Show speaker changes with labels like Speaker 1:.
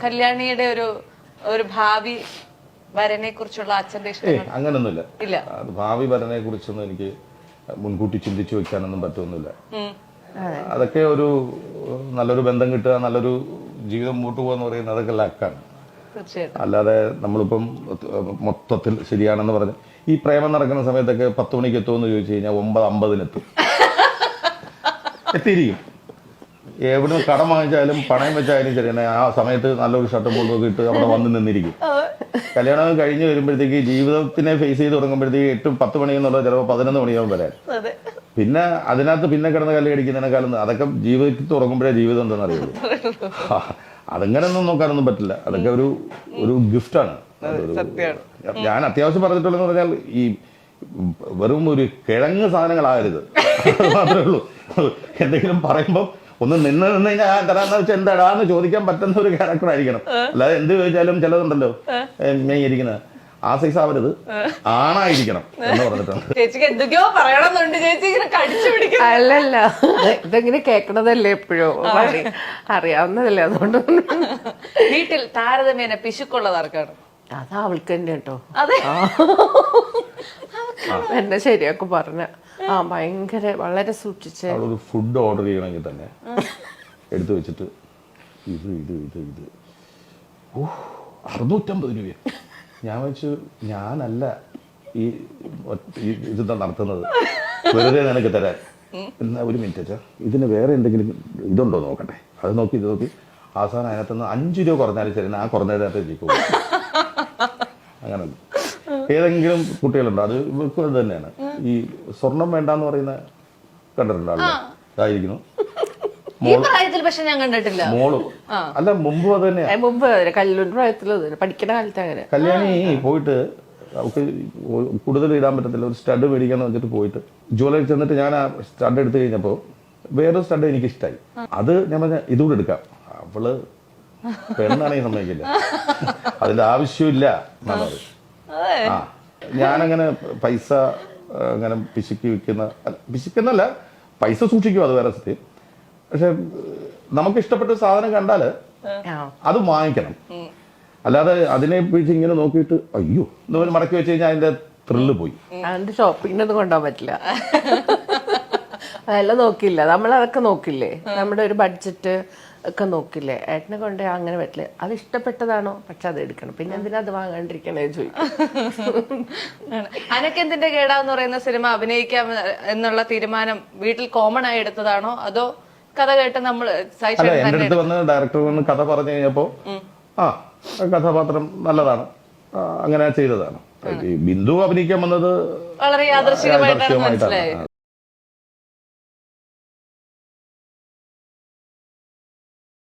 Speaker 1: കല്യാണിയുടെ ഒരു ഭാവി വരനെ കുറിച്ചുള്ള അച്ഛന്റെ ഇഷ്ടം
Speaker 2: അങ്ങനൊന്നുമില്ല.
Speaker 1: ഇല്ല.
Speaker 2: ഭാവി വരനെ കുറിച്ചൊന്നും എനിക്ക് മുൻകൂട്ടി ചിന്തിച്ചു വെക്കാനൊന്നും പറ്റുമൊന്നുമില്ല. അതൊക്കെ ഒരു നല്ലൊരു ബന്ധം കിട്ടുക, നല്ലൊരു ജീവിതം മുമ്പോട്ട് പോകുക എന്ന് പറയുന്നത് അതൊക്കെ ലക്കാണ്. അല്ലാതെ നമ്മളിപ്പം മൊത്തത്തിൽ ശരിയാണെന്ന് പറഞ്ഞ് ഈ പ്രേമം നടക്കുന്ന സമയത്തൊക്കെ 10 മണിക്ക് എത്തുമെന്ന് ചോദിച്ചു കഴിഞ്ഞാൽ 9:50 എത്തിയിരിക്കും. എവിടുന്ന് കടം വാങ്ങിച്ചാലും പണയം വെച്ചാലും ശരി തന്നെ ആ സമയത്ത് നല്ലൊരു ഷർട്ടും മുണ്ടൊക്കെ ഇട്ട് അവിടെ വന്ന് നിന്നിരിക്കും. കല്യാണം കഴിഞ്ഞ് വരുമ്പോഴത്തേക്ക് ജീവിതത്തിനെ ഫേസ് ചെയ്ത് തുടങ്ങുമ്പോഴത്തേക്ക് 8-10 മണി എന്നുള്ളത് ചിലപ്പോൾ 11 മണിയാവും വരാൻ. പിന്നെ അതിനകത്ത് പിന്നെ കിടന്ന് കല്ല് കടിക്കുന്നതിനേക്കാളും അതൊക്കെ ജീവിതത്തിൽ തുടങ്ങുമ്പോഴേ ജീവിതം എന്താണെന്ന് അറിയുള്ളൂ. അതങ്ങനെയൊന്നും നോക്കാനൊന്നും പറ്റില്ല. അതൊക്കെ ഒരു ഗിഫ്റ്റാണ്. ഞാൻ അത്യാവശ്യം പറഞ്ഞിട്ടുള്ളതെന്ന് പറഞ്ഞാൽ ഈ വെറും ഒരു കിഴങ്ങ് സാധനങ്ങളാകരുത്, അത് മാത്രമേ ഉള്ളൂ. എന്തെങ്കിലും പറയുമ്പോൾ ഒന്ന് നിന്ന് കഴിഞ്ഞാൽ ഞാൻ തരാന്ന് വെച്ചാൽ എന്താടാന്ന് ചോദിക്കാൻ പറ്റുന്ന ഒരു ക്യാരക്ടർ ആയിരിക്കണം. അല്ലാതെ എന്ത് ചോദിച്ചാലും ചിലതുണ്ടല്ലോ ഞാൻ ഇരിക്കുന്നത് ആ സൈസ് ആവരുത്, ആണായിരിക്കണം എന്ന് പറഞ്ഞിട്ടുണ്ട്.
Speaker 1: ചേച്ചിക്ക് എന്തൊക്കെയോ പറയണമെന്നുണ്ട് ചേച്ചി, ഇങ്ങനെ കടിച്ചു പിടിക്കും.
Speaker 3: അല്ലല്ല, ഇതെങ്ങനെ കേക്കണതല്ലേ എപ്പോഴോ അറിയാവുന്നതല്ലേ. അതുകൊണ്ട്
Speaker 1: വീട്ടിൽ താരതമ്യേന പിശുക്കുള്ളത് ആർക്കാണ്?
Speaker 3: അത് അവൾക്ക് തന്നെ കേട്ടോ.
Speaker 1: അതെ,
Speaker 3: എന്നെ ശരിയൊക്കെ പറഞ്ഞ ഭയങ്കര വളരെ സൂക്ഷിച്ച്.
Speaker 2: അവളൊരു ഫുഡ് ഓർഡർ ചെയ്യണമെങ്കിൽ തന്നെ എടുത്തു വെച്ചിട്ട് ഇത് 650 രൂപ. ഞാൻ വെച്ചു ഞാനല്ല ഈ ഇതെന്താ നടത്തുന്നത്, വെറുതെ നിനക്ക് തരാൻ. എന്നാ ഒരു മിനിറ്റ് വെച്ചാ ഇതിന് വേറെ എന്തെങ്കിലും ഇതുണ്ടോ നോക്കട്ടെ. അത് നോക്കി ഇത് നോക്കി അവസാനം അതിനകത്തുനിന്ന് 5 രൂപ കുറഞ്ഞാലും ശരി ആ കുറഞ്ഞതിനകത്ത് ജയിക്കും. അങ്ങനെ ഏതെങ്കിലും കുട്ടികളുണ്ടോ? അത് ഇവർക്കും അത് തന്നെയാണ്. ഈ സ്വർണം വേണ്ടെന്ന് പറയുന്ന കണ്ടിട്ടുണ്ടോ? ഇതായിരിക്കുന്നു
Speaker 1: പക്ഷെ ഞാൻ കണ്ടിട്ടില്ല.
Speaker 2: മോള് അല്ല മുമ്പ് അത് തന്നെയാ.
Speaker 3: മുമ്പ് കല്ലൂർ പ്രായത്തിൽ പഠിക്കുന്ന കാലത്ത് അങ്ങനെ
Speaker 2: കല്യാണി പോയിട്ട് അവൾക്ക് കൂടുതൽ ഇടാൻ പറ്റത്തില്ല, ഒരു സ്റ്റഡ് മേടിക്കാന്ന് വെച്ചിട്ട് പോയിട്ട് ജ്വല്ലറി ചെന്നിട്ട് ഞാൻ ആ സ്റ്റഡ് എടുത്തു കഴിഞ്ഞപ്പോ വേറൊരു സ്റ്റഡ് എനിക്ക് ഇഷ്ടമായി. അത് ഞാൻ പറഞ്ഞ ഇതുകൂടെ എടുക്കാം. അവള് പെണ്ണാണെങ്കിൽ സമ്മതിക്കില്ല, അതിന്റെ ആവശ്യമില്ല എന്നുള്ളത്. ഞാനങ്ങനെ പൈസ അങ്ങനെ പിശുക്കുന്നല്ല, പൈസ സൂക്ഷിക്കും, അത് വേറെ സത്യം. പക്ഷെ നമുക്ക് ഇഷ്ടപ്പെട്ട സാധനം കണ്ടാല് അത് വാങ്ങിക്കണം. അല്ലാതെ അതിനെ പിടിച്ച് ഇങ്ങനെ നോക്കിയിട്ട് അയ്യോ എന്ന് മടക്കി വെച്ച് കഴിഞ്ഞാൽ അതിന്റെ ത്രില്ല് പോയി.
Speaker 3: അതിന്റെ ഷോപ്പിങ്ങിനൊന്നും കൊണ്ടുപോകാൻ പറ്റില്ല. അതെല്ലാം നോക്കില്ല, നമ്മളതൊക്കെ നോക്കില്ലേ, നമ്മുടെ ഒരു ബഡ്ജറ്റ് ഒക്കെ നോക്കില്ലേ. ഏട്ടനെ കൊണ്ട് അങ്ങനെ പറ്റില്ല. അത് ഇഷ്ടപ്പെട്ടതാണോ, പക്ഷെ അത് എടുക്കണം. പിന്നെ എന്തിനാ അത് വാങ്ങാണ്ടിരിക്കണേ ചോദിക്കും.
Speaker 1: അനക്കെന്തിന്റെ കേടാന്ന് പറയുന്ന സിനിമ അഭിനയിക്കാം എന്നുള്ള തീരുമാനം വീട്ടിൽ കോമൺ ആയി എടുത്തതാണോ, അതോ കഥ കേട്ട് നമ്മൾ
Speaker 2: എന്റെ അടുത്ത് വന്ന് ഡയറക്ടർ വന്ന് കഥ പറഞ്ഞു കഴിഞ്ഞപ്പോ കഥാപാത്രം നല്ലതാണ്, അങ്ങനെ ചെയ്തതാണ്. ബിന്ദു അഭിനയിക്കാൻ വന്നത്
Speaker 1: വളരെ യാദൃശ്ചികമായിട്ടാണ് മനസ്സിലായത്.